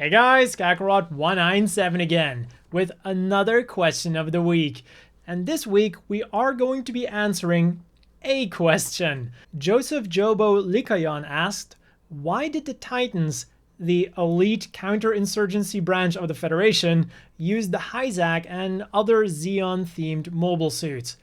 Hey guys, Kakarot197 again with another question of the week. And this week we are going to be answering a question. Joseph Jobo Likayan asked, why did the Titans, the elite counterinsurgency branch of the Federation, use the Hizack and other Zeon-themed mobile suits?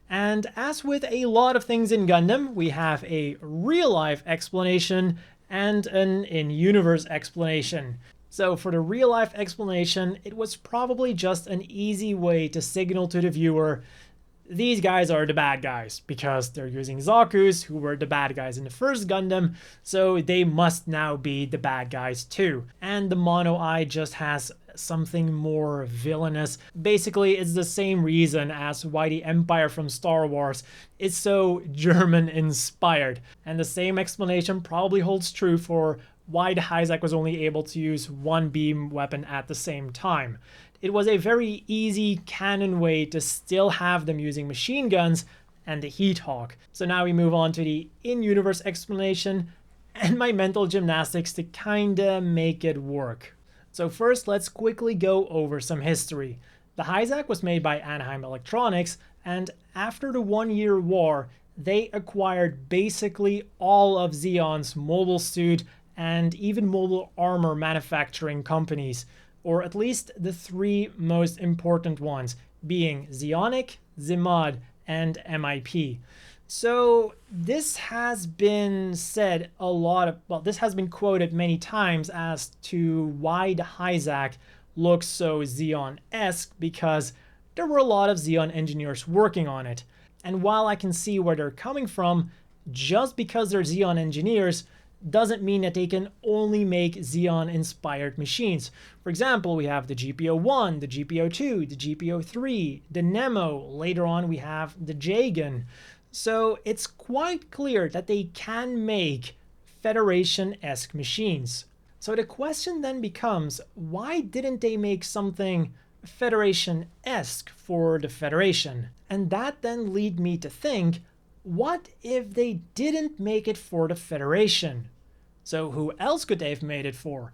And as with a lot of things in Gundam, we have a real-life explanation and an in-universe explanation. So for the real-life explanation, it was probably just an easy way to signal to the viewer, these guys are the bad guys, because they're using Zaku's, who were the bad guys in the first Gundam, so they must now be the bad guys too. And the Mono Eye just has something more villainous. Basically, it's the same reason as why the Empire from Star Wars is so German-inspired. And the same explanation probably holds true for why the Hizack was only able to use one beam weapon at the same time. It was a very easy canon way to still have them using machine guns and the Heat Hawk. So now we move on to the in-universe explanation and my mental gymnastics to kinda make it work. So first, let's quickly go over some history. The Hizack was made by Anaheim Electronics, and after the 1-year war, they acquired basically all of Zeon's mobile suit and even mobile armor manufacturing companies, or at least the three most important ones, being Zeonic, Zimad, and MIP. So this has been said a lot of, well, this has been quoted many times as to why the Hizack looks so Zeon-esque, because there were a lot of Zeon engineers working on it. And while I can see where they're coming from, just because they're Zeon engineers doesn't mean that they can only make Zeon-inspired machines. For example, we have the GPO-1, the GPO-2, the GPO-3, the Nemo. Later on, we have the Jagan. So it's quite clear that they can make Federation-esque machines. So the question then becomes, why didn't they make something Federation-esque for the Federation? And that then lead me to think, what if they didn't make it for the Federation? So who else could they have made it for?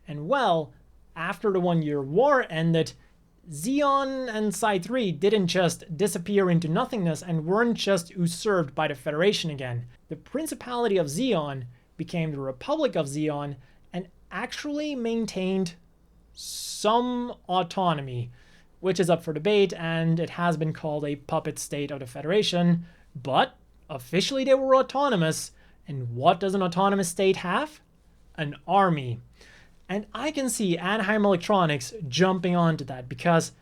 And well, after the 1-year war ended, Zeon and Psi 3 didn't just disappear into nothingness and weren't just usurped by the Federation again. The Principality of Zeon became the Republic of Zeon and actually maintained some autonomy, which is up for debate, and it has been called a puppet state of the Federation. But officially they were autonomous, and what does an autonomous state have? An army. And I can see Anaheim Electronics jumping onto that because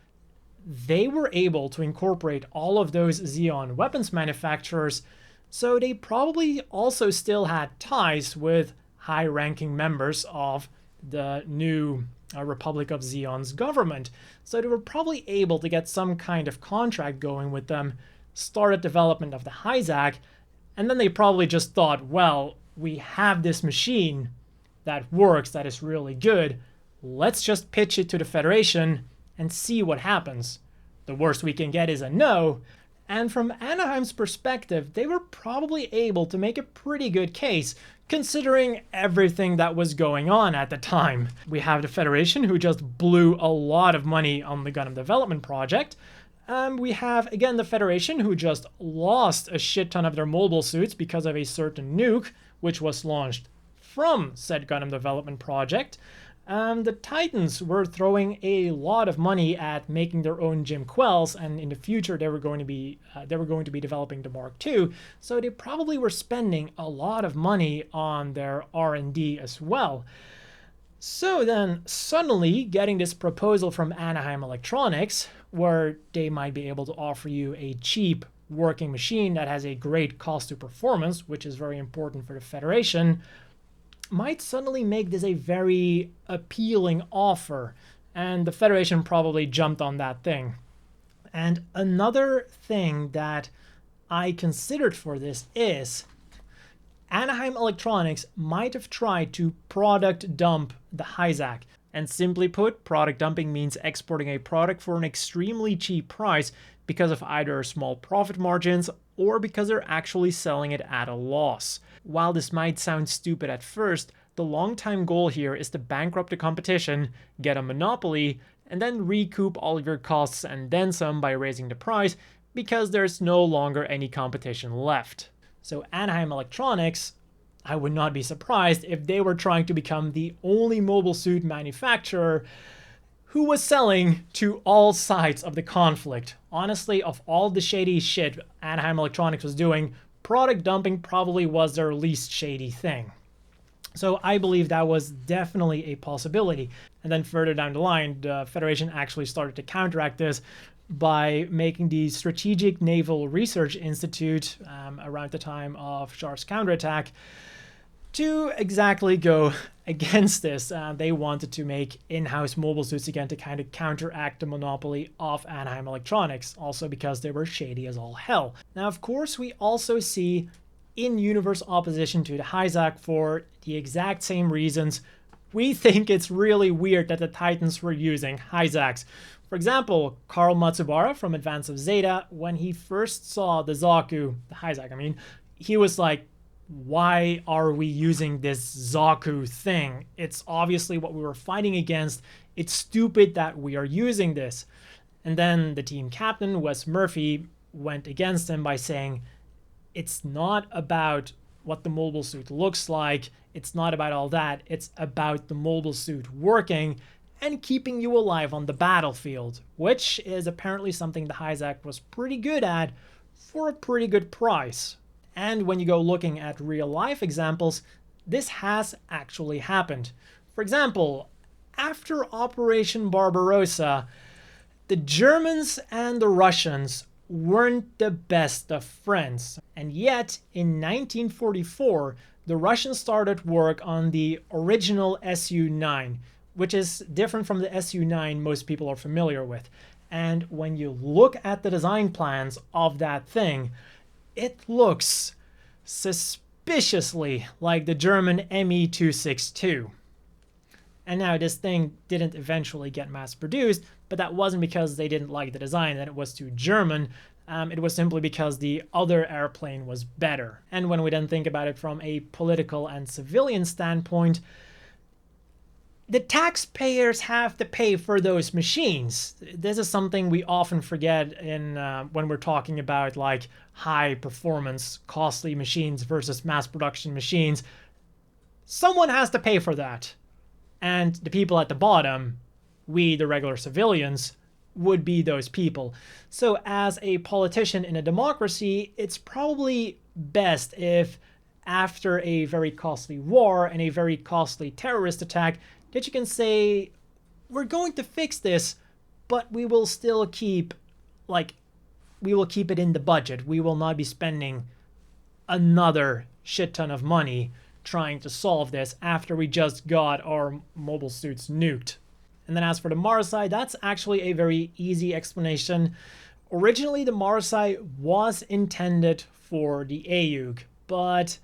they were able to incorporate all of those Zeon weapons manufacturers, so they probably also still had ties with high-ranking members of the new Republic of Zeon's government. So they were probably able to get some kind of contract going with them, started development of the Hizack, and then they probably just thought, well, we have this machine that works, that is really good, let's just pitch it to the Federation and see what happens. The worst we can get is a no, and from Anaheim's perspective, they were probably able to make a pretty good case, considering everything that was going on at the time. We have the Federation, who just blew a lot of money on the Gundam development project. We have, again, the Federation, who just lost a shit ton of their mobile suits because of a certain nuke, which was launched from said Gundam development project. The Titans were throwing a lot of money at making their own Jim Quells, and in the future they were going to be developing the Mark II, so they probably were spending a lot of money on their R&D as well. So then, suddenly, getting this proposal from Anaheim Electronics, where they might be able to offer you a cheap working machine that has a great cost to performance, which is very important for the Federation, might suddenly make this a very appealing offer, and the Federation probably jumped on that thing. And another thing that I considered for this is Anaheim Electronics might have tried to product dump the Hizack. And simply put, product dumping means exporting a product for an extremely cheap price because of either small profit margins or because they're actually selling it at a loss. While this might sound stupid at first, the long-time goal here is to bankrupt the competition, get a monopoly, and then recoup all of your costs and then some by raising the price because there's no longer any competition left. So Anaheim Electronics, I would not be surprised if they were trying to become the only mobile suit manufacturer who was selling to all sides of the conflict. Honestly, of all the shady shit Anaheim Electronics was doing, product dumping probably was their least shady thing. So I believe that was definitely a possibility. And then further down the line, the Federation actually started to counteract this by making the Strategic Naval Research Institute around the time of Char's counterattack to exactly go against this. They wanted to make in-house mobile suits again to kind of counteract the monopoly of Anaheim Electronics, also because they were shady as all hell. Now, of course, we also see in-universe opposition to the Hizack for the exact same reasons. We think it's really weird that the Titans were using Hizacks. For example, Carl Matsubara from Advance of Zeta, when he first saw the Zaku, the Hizack, I mean, he was like, why are we using this Zaku thing? It's obviously what we were fighting against. It's stupid that we are using this. And then the team captain, Wes Murphy, went against him by saying, it's not about what the mobile suit looks like. It's not about all that. It's about the mobile suit working and keeping you alive on the battlefield, which is apparently something the Hizack was pretty good at for a pretty good price. And when you go looking at real-life examples, this has actually happened. For example, after Operation Barbarossa, the Germans and the Russians weren't the best of friends. And yet, in 1944, the Russians started work on the original Su-9, which is different from the Su-9 most people are familiar with. And when you look at the design plans of that thing, it looks suspiciously like the German Me-262. And now this thing didn't eventually get mass produced, but that wasn't because they didn't like the design and it was too German. It was simply because the other airplane was better. And when we then think about it from a political and civilian standpoint, the taxpayers have to pay for those machines. This is something we often forget in when we're talking about like high performance, costly machines versus mass production machines. Someone has to pay for that. And the people at the bottom, we, the regular civilians, would be those people. So as a politician in a democracy, it's probably best if after a very costly war and a very costly terrorist attack, that you can say, we're going to fix this, but we will still keep, we will keep it in the budget. We will not be spending another shit ton of money trying to solve this after we just got our mobile suits nuked. And then as for the Marasai, that's actually a very easy explanation. Originally, the Marasai was intended for the AUG, but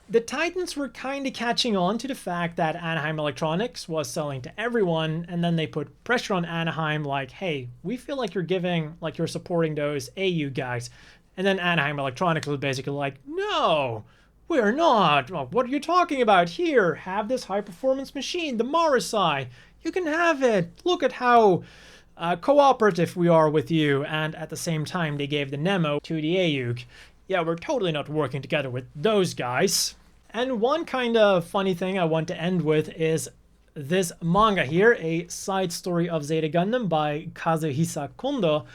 the Titans were kind of catching on to the fact that Anaheim Electronics was selling to everyone, and then they put pressure on Anaheim like, hey, we feel like you're supporting those AU guys. And then Anaheim Electronics was basically like, no, we're not. What are you talking about? Here, have this high-performance machine, the Marasai. You can have it. Look at how cooperative we are with you. And at the same time, they gave the Nemo to the AUG. Yeah, we're totally not working together with those guys. And one kind of funny thing I want to end with is this manga here, a side story of Zeta Gundam by Kazuhisa Kondo.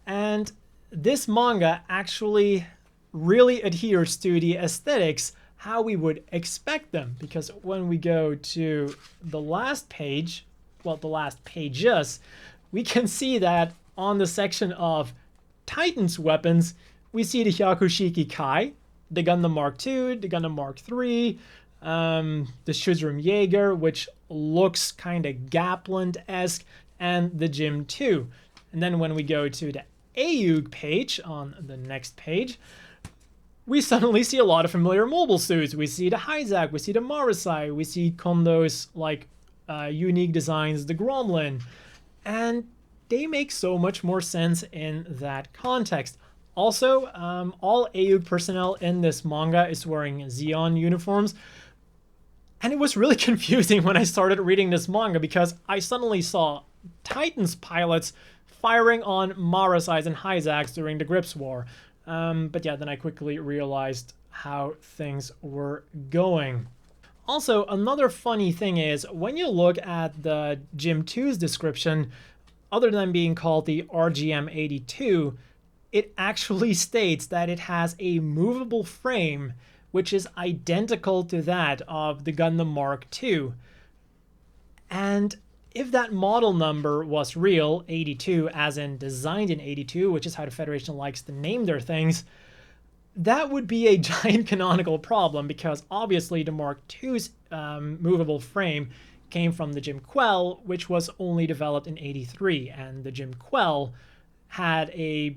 And this manga actually really adheres to the aesthetics how we would expect them. Because when we go to the last page, well, the last pages, we can see that on the section of Titan's weapons, we see the Hyakushiki Kai, the Gundam Mark II, the Gundam Mark III, the Schutzraum Jaeger, which looks kind of Gapland-esque, and the Jim II. And then when we go to the AUG page, on the next page, we suddenly see a lot of familiar mobile suits. We see the Hizack, we see the Marasai, we see Kondo's unique designs, the Gromlin, and they make so much more sense in that context. Also, all AUG personnel in this manga is wearing Zeon uniforms. And it was really confusing when I started reading this manga because I suddenly saw Titans pilots firing on Marasai's and Hizack's during the Grips War. But yeah, then I quickly realized how things were going. Also, another funny thing is, when you look at the Gym 2's description, other than being called the RGM-82, it actually states that it has a movable frame, which is identical to that of the Gundam Mark II. And if that model number was real, 82, as in designed in 82, which is how the Federation likes to name their things, that would be a giant canonical problem, because obviously the Mark II's movable frame came from the Jim Quell, which was only developed in 83, and the Jim Quell had a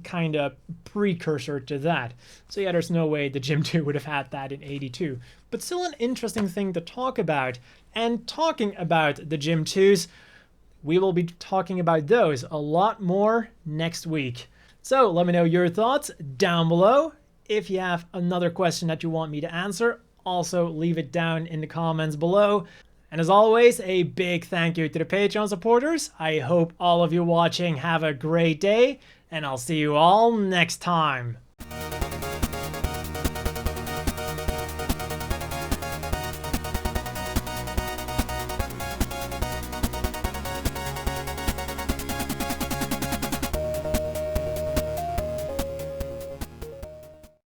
kind of precursor to that. So yeah, there's no way the Jim 2 would have had that in 82. But still an interesting thing to talk about. And talking about the Jim 2s, we will be talking about those a lot more next week. So let me know your thoughts down below. If you have another question that you want me to answer, also leave it down in the comments below. And as always, a big thank you to the Patreon supporters. I hope all of you watching have a great day, and I'll see you all next time.